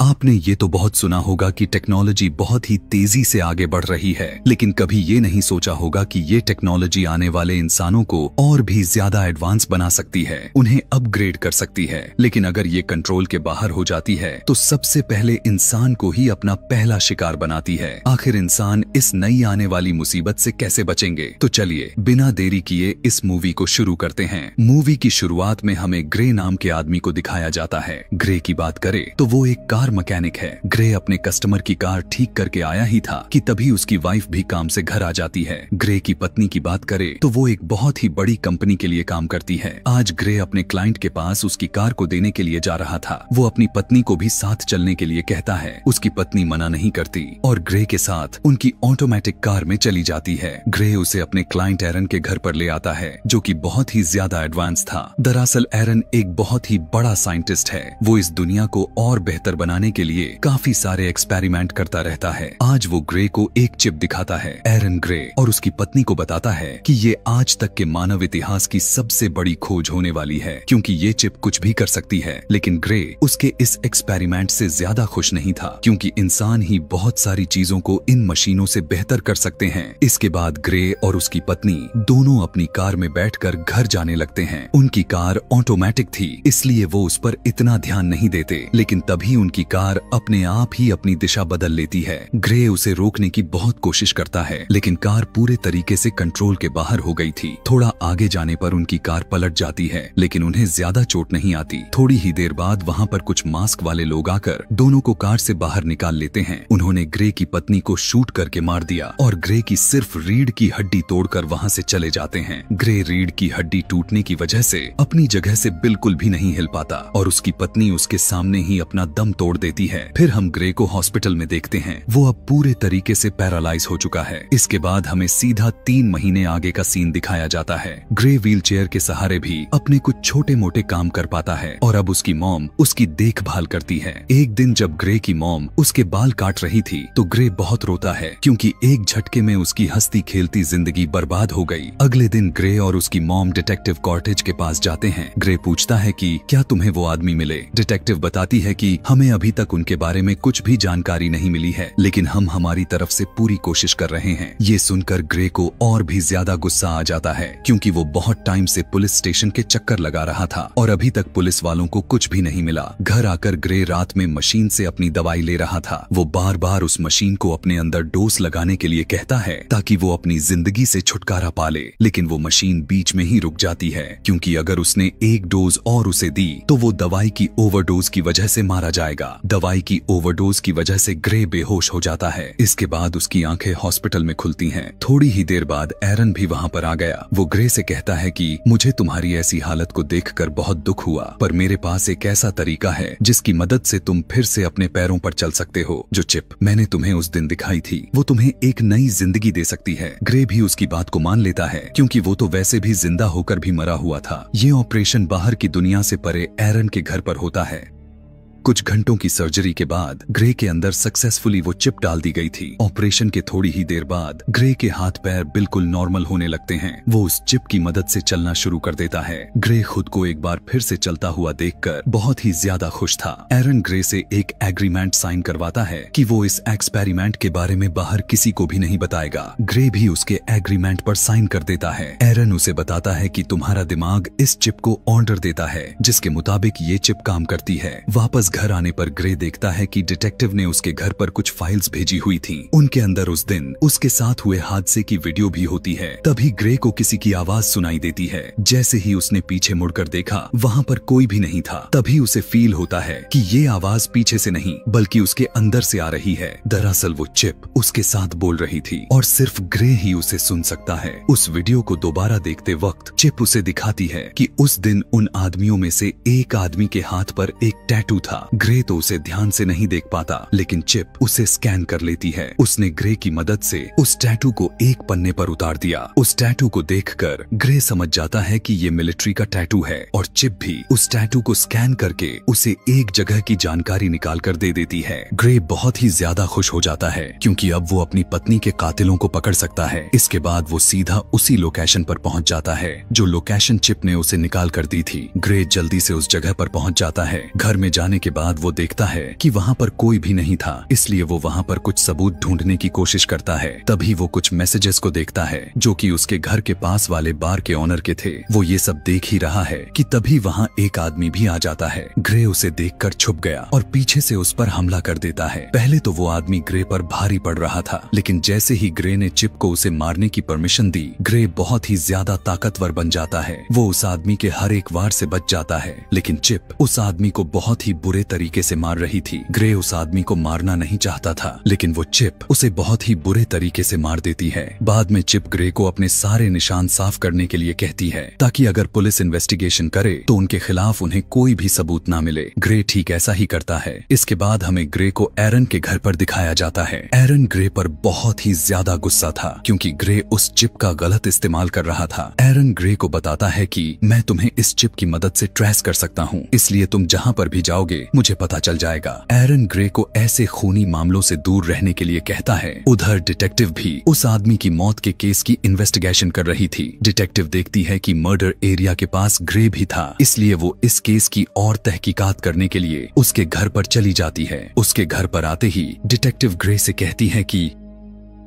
आपने ये तो बहुत सुना होगा कि टेक्नोलॉजी बहुत ही तेजी से आगे बढ़ रही है, लेकिन कभी ये नहीं सोचा होगा कि ये टेक्नोलॉजी आने वाले इंसानों को और भी ज्यादा एडवांस बना सकती है, उन्हें अपग्रेड कर सकती है। लेकिन अगर ये कंट्रोल के बाहर हो जाती है तो सबसे पहले इंसान को ही अपना पहला शिकार बनाती है। आखिर इंसान इस नई आने वाली मुसीबत से कैसे बचेंगे? तो चलिए बिना देरी किए इस मूवी को शुरू करते हैं। मूवी की शुरुआत में हमें ग्रे नाम के आदमी को दिखाया जाता है। ग्रे की बात करें तो वो एक कार मैकेनिक है। ग्रे अपने कस्टमर की कार ठीक करके आया ही था कि तभी उसकी वाइफ भी काम से घर आ जाती है। ग्रे की पत्नी की बात करें तो वो एक बहुत ही बड़ी कंपनी के लिए काम करती है। आज ग्रे अपने क्लाइंट के पास उसकी कार को देने के लिए जा रहा था। वो अपनी पत्नी को भी साथ चलने के लिए कहता है। उसकी पत्नी मना नहीं करती और ग्रे के साथ उनकी ऑटोमेटिक कार में चली जाती है। ग्रे उसे अपने क्लाइंट एरन के घर पर ले आता है, जो कि बहुत ही ज्यादा एडवांस था। दरअसल एरन एक बहुत ही बड़ा साइंटिस्ट है। वो इस दुनिया को और बेहतर बनाने के लिए काफी सारे एक्सपेरिमेंट करता रहता है। आज वो ग्रे को एक चिप दिखाता है। एरन ग्रे और उसकी पत्नी को बताता है कि ये आज तक के मानव इतिहास की सबसे बड़ी खोज होने वाली है, क्योंकि ये चिप कुछ भी कर सकती है। लेकिन ग्रे उसके इस एक्सपेरिमेंट से ज्यादा खुश नहीं था, क्योंकि इंसान ही बहुत सारी चीजों को इन मशीनों से बेहतर कर सकते हैं। इसके बाद ग्रे और उसकी पत्नी दोनों अपनी कार में बैठकर घर जाने लगते हैं। उनकी कार ऑटोमेटिक थी, इसलिए वो उस पर इतना ध्यान नहीं देते, लेकिन तभी उनकी कार अपने आप ही अपनी दिशा बदल लेती है। ग्रे उसे रोकने की बहुत कोशिश करता है, लेकिन कार पूरे तरीके से कंट्रोल के बाहर हो गई थी। थोड़ा आगे जाने पर उनकी कार पलट जाती है, लेकिन उन्हें ज्यादा चोट नहीं आती। थोड़ी ही देर बाद वहाँ पर कुछ मास्क वाले लोग आकर दोनों को कार से बाहर निकाल लेते हैं। उन्होंने ग्रे की पत्नी को शूट करके मार दिया और ग्रे की सिर्फ रीढ़ की हड्डी तोड़कर वहाँ से चले जाते हैं। ग्रे रीढ़ की हड्डी टूटने की वजह से अपनी जगह से बिल्कुल भी नहीं हिल पाता और उसकी पत्नी उसके सामने ही अपना दम तोड़ देती है। फिर हम ग्रे को हॉस्पिटल में देखते हैं। वो अब पूरे तरीके से पैरालाइज हो चुका है। इसके बाद हमें सीधा 3 महीने आगे का सीन दिखाया जाता है। ग्रे व्हीलचेयर के सहारे भी अपने कुछ छोटे मोटे काम कर पाता है और अब उसकी मॉम उसकी देखभाल करती है। एक दिन जब ग्रे की मॉम उसके बाल काट रही थी तो ग्रे बहुत रोता है, क्योंकि एक झटके में उसकी हंसती खेलती जिंदगी बर्बाद हो गई। अगले दिन ग्रे और उसकी मॉम डिटेक्टिव कॉटेज के पास जाते हैं। ग्रे पूछता है कि क्या तुम्हें वो आदमी मिले? डिटेक्टिव बताती है कि हमें अभी तक उनके बारे में कुछ भी जानकारी नहीं मिली है, लेकिन हम हमारी तरफ से पूरी कोशिश कर रहे हैं। ये सुनकर ग्रे को और भी ज्यादा गुस्सा आ जाता है, क्योंकि वो बहुत टाइम से पुलिस स्टेशन के चक्कर लगा रहा था और अभी तक पुलिस वालों को कुछ भी नहीं मिला। घर आकर ग्रे रात में मशीन से अपनी दवाई ले रहा था। वो बार बार उस मशीन को अपने अंदर डोज लगाने के लिए कहता है, ताकि वो अपनी जिंदगी से छुटकारा पा ले, लेकिन वो मशीन बीच में ही रुक जाती है, क्योंकि अगर उसने एक डोज और उसे दी तो वो दवाई की ओवरडोज की वजह से मारा जाएगा। दवाई की ओवरडोज की वजह से ग्रे बेहोश हो जाता है। इसके बाद उसकी आंखें हॉस्पिटल में खुलती हैं। थोड़ी ही देर बाद एरन भी वहां पर आ गया। वो ग्रे से कहता है कि मुझे तुम्हारी ऐसी हालत को देखकर बहुत दुख हुआ, पर मेरे पास एक ऐसा तरीका है जिसकी मदद से तुम फिर से अपने पैरों पर चल सकते हो। जो चिप मैंने तुम्हें उस दिन दिखाई थी वो तुम्हें एक नई जिंदगी दे सकती है। ग्रे भी उसकी बात को मान लेता है, क्योंकि वो तो वैसे भी जिंदा होकर भी मरा हुआ था। ये ऑपरेशन बाहर की दुनिया से परे एरन के घर पर होता है। कुछ घंटों की सर्जरी के बाद ग्रे के अंदर सक्सेसफुली वो चिप डाल दी गई थी। ऑपरेशन के थोड़ी ही देर बाद ग्रे के हाथ पैर बिल्कुल नॉर्मल होने लगते हैं। वो उस चिप की मदद से चलना शुरू कर देता है। ग्रे खुद को एक बार फिर से चलता हुआ देखकर बहुत ही ज्यादा खुश था। एरन ग्रे से एक एग्रीमेंट साइन करवाता है कि वो इस एक्सपेरिमेंट के बारे में बाहर किसी को भी नहीं बताएगा। ग्रे भी उसके एग्रीमेंट पर साइन कर देता है। एरन उसे बताता है कि तुम्हारा दिमाग इस चिप को ऑर्डर देता है, जिसके मुताबिक ये चिप काम करती है। वापस घर आने पर ग्रे देखता है कि डिटेक्टिव ने उसके घर पर कुछ फाइल्स भेजी हुई थीं। उनके अंदर उस दिन उसके साथ हुए हादसे की वीडियो भी होती है। तभी ग्रे को किसी की आवाज सुनाई देती है। जैसे ही उसने पीछे मुड़कर देखा, वहाँ पर कोई भी नहीं था। तभी उसे फील होता है कि ये आवाज पीछे से नहीं बल्कि उसके अंदर से आ रही है। दरअसल वो चिप उसके साथ बोल रही थी और सिर्फ ग्रे ही उसे सुन सकता है। उस वीडियो को दोबारा देखते वक्त चिप उसे दिखाती है कि उस दिन उन आदमियों में से एक आदमी के हाथ पर एक टैटू था। ग्रे तो उसे ध्यान से नहीं देख पाता, लेकिन चिप उसे स्कैन कर लेती है। उसने ग्रे की मदद से उस टैटू को एक पन्ने पर उतार दिया। उस टैटू को देखकर ग्रे समझ जाता है कि ये मिलिट्री का टैटू है और चिप भी उस टैटू को स्कैन करके उसे एक जगह की जानकारी निकाल कर दे देती है। ग्रे बहुत ही ज्यादा खुश हो जाता है, क्योंकि अब वो अपनी पत्नी के कातिलों को पकड़ सकता है। इसके बाद वो सीधा उसी लोकेशन पर पहुंच जाता है जो लोकेशन चिप ने उसे निकाल कर दी थी। ग्रे जल्दी से उस जगह पर पहुंच जाता है। घर में जाने के बाद वो देखता है कि वहाँ पर कोई भी नहीं था, इसलिए वो वहाँ पर कुछ सबूत ढूंढने की कोशिश करता है। तभी वो कुछ मैसेजेस को देखता है जो कि उसके घर के पास वाले बार के ऑनर के थे। वो ये सब देख ही रहा है कि तभी वहाँ एक आदमी भी आ जाता है। ग्रे उसे देखकर छुप गया और पीछे से उस पर हमला कर देता है। पहले तो वो आदमी ग्रे पर भारी पड़ रहा था, लेकिन जैसे ही ग्रे ने चिप को उसे मारने की परमिशन दी, ग्रे बहुत ही ज्यादा ताकतवर बन जाता है। वो उस आदमी के हर एक वार से बच जाता है, लेकिन चिप उस आदमी को बहुत ही बुरे तरीके से मार रही थी। ग्रे उस आदमी को मारना नहीं चाहता था, लेकिन वो चिप उसे बहुत ही बुरे तरीके से मार देती है। बाद में चिप ग्रे को अपने सारे निशान साफ करने के लिए कहती है, ताकि अगर पुलिस इन्वेस्टिगेशन करे तो उनके खिलाफ उन्हें कोई भी सबूत ना मिले। ग्रे ठीक ऐसा ही करता है। इसके बाद हमें ग्रे को एरन के घर पर दिखाया जाता है। एरन ग्रे पर बहुत ही ज्यादा गुस्सा था, क्योंकि ग्रे उस चिप का गलत इस्तेमाल कर रहा था। एरन ग्रे को बताता है कि मैं तुम्हें इस चिप की मदद से ट्रेस कर सकता हूँ, इसलिए तुम जहाँ पर भी जाओगे मुझे पता चल जाएगा। एरन ग्रे को ऐसे खूनी मामलों से दूर रहने के लिए कहता है। उधर डिटेक्टिव भी उस आदमी की मौत के केस की इन्वेस्टिगेशन कर रही थी। डिटेक्टिव देखती है कि मर्डर एरिया के पास ग्रे भी था, इसलिए वो इस केस की और तहकीकात करने के लिए उसके घर पर चली जाती है। उसके घर पर आते ही डिटेक्टिव ग्रे से कहती है कि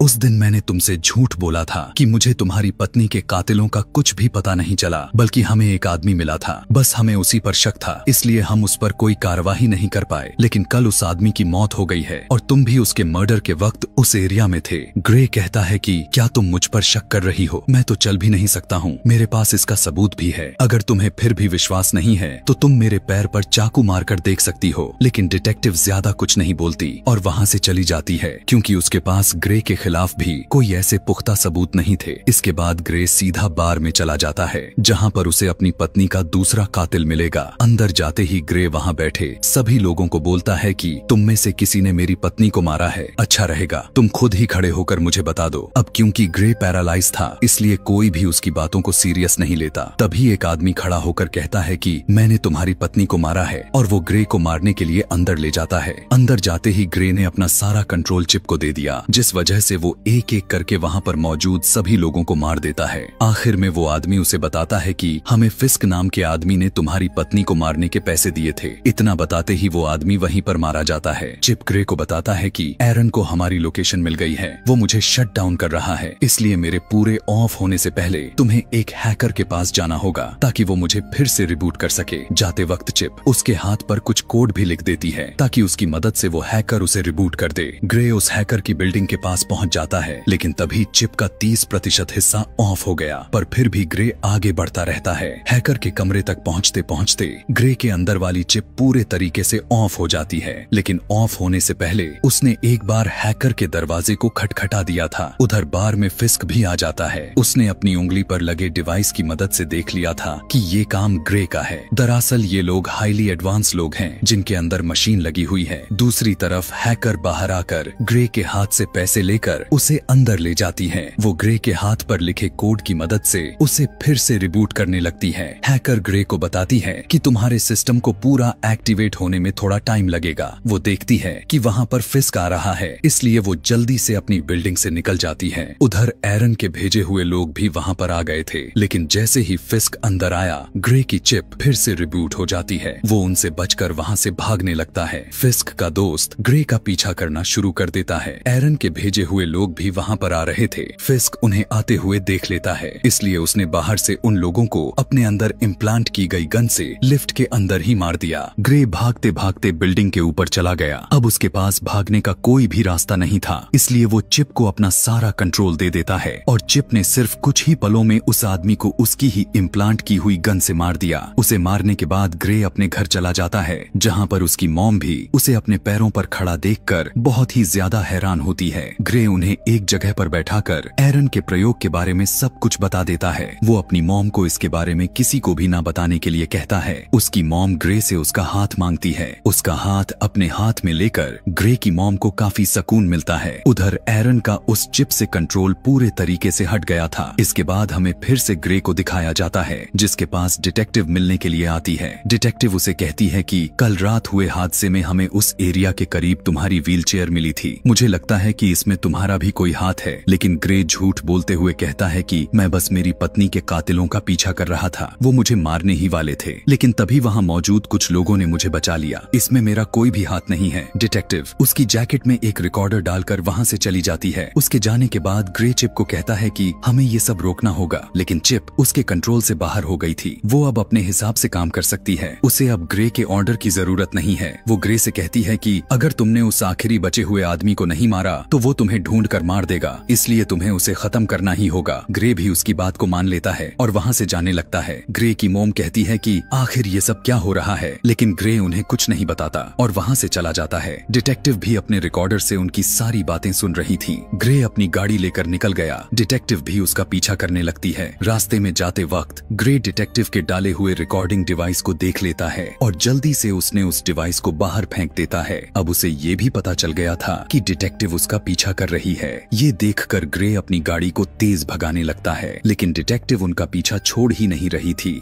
उस दिन मैंने तुमसे झूठ बोला था कि मुझे तुम्हारी पत्नी के कातिलों का कुछ भी पता नहीं चला, बल्कि हमें एक आदमी मिला था, बस हमें उसी पर शक था, इसलिए हम उस पर कोई कार्रवाई नहीं कर पाए। लेकिन कल उस आदमी की मौत हो गई है और तुम भी उसके मर्डर के वक्त उस एरिया में थे। ग्रे कहता है कि क्या तुम मुझ पर शक कर रही हो? मैं तो चल भी नहीं सकता हूँ, मेरे पास इसका सबूत भी है। अगर तुम्हें फिर भी विश्वास नहीं है तो तुम मेरे पैर पर चाकू मारकर देख सकती हो। लेकिन डिटेक्टिव ज्यादा कुछ नहीं बोलती और वहाँ से चली जाती है, क्योंकि उसके पास ग्रे के खिलाफ भी कोई ऐसे पुख्ता सबूत नहीं थे। इसके बाद ग्रे सीधा बार में चला जाता है, जहाँ पर उसे अपनी पत्नी का दूसरा कातिल मिलेगा। अंदर जाते ही ग्रे वहाँ बैठे सभी लोगों को बोलता है कि तुम में से किसी ने मेरी पत्नी को मारा है, अच्छा रहेगा तुम खुद ही खड़े होकर मुझे बता दो। अब क्योंकि ग्रे पैरालाइज था, इसलिए कोई भी उसकी बातों को सीरियस नहीं लेता। तभी एक आदमी खड़ा होकर कहता है कि मैंने तुम्हारी पत्नी को मारा है, और वो ग्रे को मारने के लिए अंदर ले जाता है। अंदर जाते ही ग्रे ने अपना सारा कंट्रोल चिप को दे दिया, जिस वजह से वो एक एक करके वहाँ पर मौजूद सभी लोगों को मार देता है। आखिर में वो आदमी उसे बताता है कि हमें फिस्क नाम के आदमी ने तुम्हारी पत्नी को मारने के पैसे दिए थे। इतना बताते ही वो आदमी वहीं पर मारा जाता है। चिप ग्रे को बताता है कि एरन को हमारी लोकेशन मिल गई है, वो मुझे शट डाउन कर रहा है, इसलिए मेरे पूरे ऑफ होने से पहले तुम्हें एक हैकर के पास जाना होगा ताकि वो मुझे फिर से रिबूट कर सके। जाते वक्त चिप उसके हाथ पर कुछ कोड भी लिख देती है ताकि उसकी मदद से वो हैकर उसे रिबूट कर दे। ग्रे उस हैकर की बिल्डिंग के पास पहुंच जाता है, लेकिन तभी चिप का 30% हिस्सा ऑफ हो गया, पर फिर भी ग्रे आगे बढ़ता रहता है। हैकर के कमरे तक पहुंचते पहुंचते ग्रे के अंदर वाली चिप पूरे तरीके से ऑफ हो जाती है, लेकिन ऑफ होने से पहले उसने एक बार हैकर के दरवाजे को खटखटा दिया था। उधर बार में फिस्क भी आ जाता है। उसने अपनी उंगली पर लगे डिवाइस की मदद से देख लिया था कि ये काम ग्रे का है। दरअसल ये लोग हाईली एडवांस लोग हैं जिनके अंदर मशीन लगी हुई है। दूसरी तरफ हैकर बाहर आकर ग्रे के हाथ से पैसे लेकर उसे अंदर ले जाती है। वो ग्रे के हाथ पर लिखे कोड की मदद से उसे फिर से रिबूट करने लगती है। हैकर ग्रे को बताती है कि तुम्हारे सिस्टम को पूरा एक्टिवेट होने में थोड़ा टाइम लगेगा। वो देखती है कि वहाँ पर फिस्क आ रहा है, इसलिए वो जल्दी से अपनी बिल्डिंग से निकल जाती है। उधर एरन के भेजे हुए लोग भी वहाँ पर आ गए थे, लेकिन जैसे ही फिस्क अंदर आया, ग्रे की चिप फिर से रिबूट हो जाती है। वो उनसे बचकर वहाँ से भागने लगता है। फिस्क का दोस्त ग्रे का पीछा करना शुरू कर देता है। एरन के भेजे हुए लोग भी वहाँ पर आ रहे थे। फिस्क उन्हें आते हुए देख लेता है, इसलिए उसने बाहर से उन लोगों को अपने अंदर इम्प्लांट की गई गन से लिफ्ट के अंदर ही मार दिया। ग्रे भागते भागते बिल्डिंग के ऊपर चला गया। अब उसके पास भागने का कोई भी रास्ता नहीं था, इसलिए वो चिप को अपना सारा कंट्रोल दे देता है और चिप ने सिर्फ कुछ ही पलों में उस आदमी को उसकी ही इम्प्लांट की हुई गन से मार दिया। उसे मारने के बाद ग्रे अपने घर चला जाता है, जहाँ पर उसकी मॉम भी उसे अपने पैरों पर खड़ा देखकर बहुत ही ज्यादा हैरान होती है। ग्रे उन्हें एक जगह पर बैठाकर एरन के प्रयोग के बारे में सब कुछ बता देता है। वो अपनी मॉम को इसके बारे में किसी को भी ना बताने के लिए कहता है। उसकी मॉम ग्रे से उसका हाथ मांगती है। उसका हाथ अपने हाथ में लेकर ग्रे की मॉम को काफी सुकून मिलता है। उधर एरन का उस चिप से कंट्रोल पूरे तरीके से हट गया था। इसके बाद हमें फिर से ग्रे को दिखाया जाता है, जिसके पास डिटेक्टिव मिलने के लिए आती है। डिटेक्टिव उसे कहती है कि कल रात हुए हादसे में हमें उस एरिया के करीब तुम्हारी व्हीलचेयर मिली थी। मुझे लगता है कि इसमें तुम्हारी तुम्हारा भी कोई हाथ है। लेकिन ग्रे झूठ बोलते हुए कहता है कि मैं बस मेरी पत्नी के कातिलों का पीछा कर रहा था, वो मुझे मारने ही वाले थे, लेकिन तभी वहाँ मौजूद कुछ लोगों ने मुझे बचा लिया, इसमें मेरा कोई भी हाथ नहीं है। डिटेक्टिव उसकी जैकेट में एक रिकॉर्डर डालकर वहाँ से चली जाती है। उसके जाने के बाद ग्रे चिप को कहता है कि हमें ये सब रोकना होगा, लेकिन चिप उसके कंट्रोल से बाहर हो गई थी। वो अब अपने हिसाब से काम कर सकती है, उसे अब ग्रे के ऑर्डर की जरूरत नहीं है। वो ग्रे से कहती है कि अगर तुमने उस आखिरी बचे हुए आदमी को नहीं मारा तो वो तुम्हें ढूंढ कर मार देगा, इसलिए तुम्हें उसे खत्म करना ही होगा। ग्रे भी उसकी बात को मान लेता है और वहाँ से जाने लगता है। ग्रे की मोम कहती है कि आखिर ये सब क्या हो रहा है, लेकिन ग्रे उन्हें कुछ नहीं बताता और वहाँ से चला जाता है। डिटेक्टिव भी अपने रिकॉर्डर से उनकी सारी बातें सुन रही थी। ग्रे अपनी गाड़ी लेकर निकल गया, डिटेक्टिव भी उसका पीछा करने लगती है। रास्ते में जाते वक्त ग्रे डिटेक्टिव के डाले हुए रिकॉर्डिंग डिवाइस को देख लेता है और जल्दी से उसने उस डिवाइस को बाहर फेंक देता है। अब उसे ये भी पता चल गया था कि डिटेक्टिव उसका पीछा कर रही है। ये देखकर ग्रे अपनी गाड़ी को तेज भगाने लगता है, लेकिन डिटेक्टिव उनका पीछा छोड़ ही नहीं रही थी।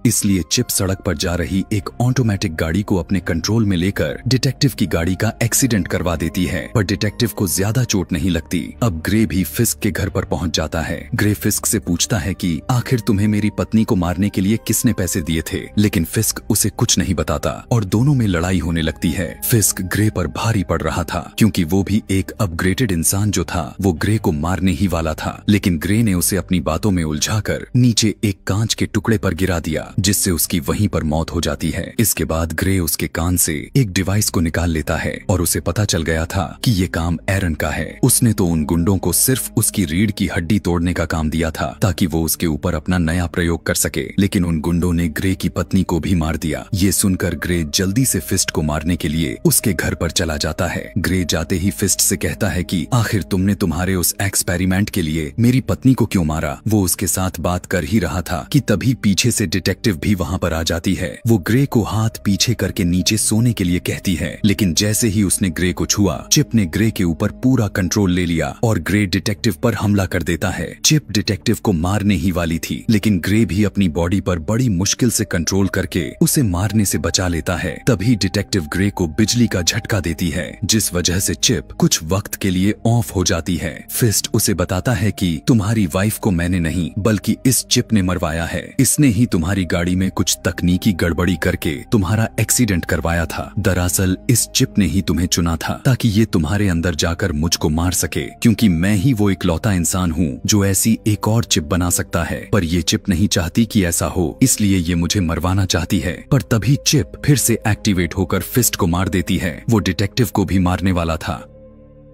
इसलिए चिप सड़क पर जा रही एक ऑटोमेटिक गाड़ी को अपने कंट्रोल में लेकर डिटेक्टिव की गाड़ी का एक्सीडेंट करवा देती है, पर डिटेक्टिव को ज्यादा चोट नहीं लगती। अब ग्रे भी फिस्क के घर पर पहुंच जाता है। ग्रे फिस्क से पूछता है कि आखिर तुम्हें मेरी पत्नी को मारने के लिए किसने पैसे दिए थे, लेकिन फिस्क उसे कुछ नहीं बताता और दोनों में लड़ाई होने लगती है। फिस्क ग्रे पर भारी पड़ रहा था क्योंकि वो भी एक अपग्रेडेड इंसान जो था वो ग्रे को मारने ही वाला था, लेकिन ग्रे ने उसे अपनी बातों में उलझाकर नीचे एक कांच के टुकड़े पर गिरा दिया, जिससे उसकी वहीं पर मौत हो जाती है। इसके बाद ग्रे उसके कान से एक डिवाइस को निकाल लेता है और उसे पता चल गया था कि ये काम एरन का है। उसने तो उन गुंडों को सिर्फ उसकी रीढ़ की हड्डी तोड़ने का काम दिया था ताकि वो उसके ऊपर अपना नया प्रयोग कर सके, लेकिन उन गुंडों ने ग्रे की पत्नी को भी मार दिया। ये सुनकर ग्रे जल्दी से फिस्ट को मारने के लिए उसके घर पर चला जाता है। ग्रे जाते ही फिस्ट से कहता है कि आखिर तुमने तुम्हारे उस एक्सपेरिमेंट के लिए मेरी पत्नी को क्यों मारा। वो उसके साथ बात कर ही रहा था कि तभी पीछे से डिटेक्टिव भी वहाँ पर आ जाती है। वो ग्रे को हाथ पीछे करके नीचे सोने के लिए कहती है, लेकिन जैसे ही उसने ग्रे को छुआ, चिप ने ग्रे के ऊपर पूरा कंट्रोल ले लिया और ग्रे डिटेक्टिव पर हमला कर देता है। चिप डिटेक्टिव को मारने ही वाली थी, लेकिन ग्रे भी अपनी बॉडी पर बड़ी मुश्किल से कंट्रोल करके उसे मारने से बचा लेता है। तभी डिटेक्टिव ग्रे को बिजली का झटका देती है, जिस वजह से चिप कुछ वक्त के लिए ऑफ हो जाती है। फिस्ट उसे बताता है कि तुम्हारी वाइफ को मैंने नहीं बल्कि इस चिप ने मरवाया है, इसने ही तुम्हारी गाड़ी में कुछ तकनीकी गड़बड़ी करके तुम्हारा एक्सीडेंट करवाया था। दरअसल इस चिप ने ही तुम्हें चुना था ताकि ये तुम्हारे अंदर जाकर मुझको मार सके, क्योंकि मैं ही वो इकलौता इंसान हूँ जो ऐसी एक और चिप बना सकता है। पर ये चिप नहीं चाहती कि ऐसा हो, इसलिए ये मुझे मरवाना चाहती है। पर तभी चिप फिर से एक्टिवेट होकर फिस्ट को मार देती है। वो डिटेक्टिव को भी मारने वाला था,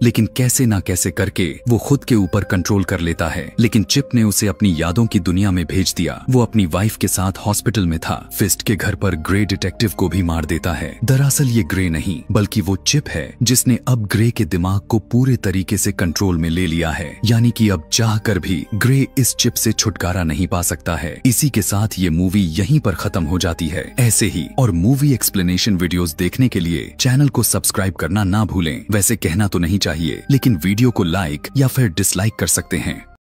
लेकिन कैसे ना कैसे करके वो खुद के ऊपर कंट्रोल कर लेता है, लेकिन चिप ने उसे अपनी यादों की दुनिया में भेज दिया। वो अपनी वाइफ के साथ हॉस्पिटल में था। फिस्ट के घर पर ग्रे डिटेक्टिव को भी मार देता है। दरअसल ये ग्रे नहीं बल्कि वो चिप है जिसने अब ग्रे के दिमाग को पूरे तरीके से कंट्रोल में ले लिया है, यानी कि अब चाह कर भी ग्रे इस चिप से छुटकारा नहीं पा सकता है। इसी के साथ ये मूवी यहीं पर खत्म हो जाती है। ऐसे ही और मूवी एक्सप्लेनेशन वीडियोस देखने के लिए चैनल को सब्सक्राइब करना ना भूलें। वैसे कहना तो नहीं चाहिए, लेकिन वीडियो को लाइक या फिर डिसलाइक कर सकते हैं।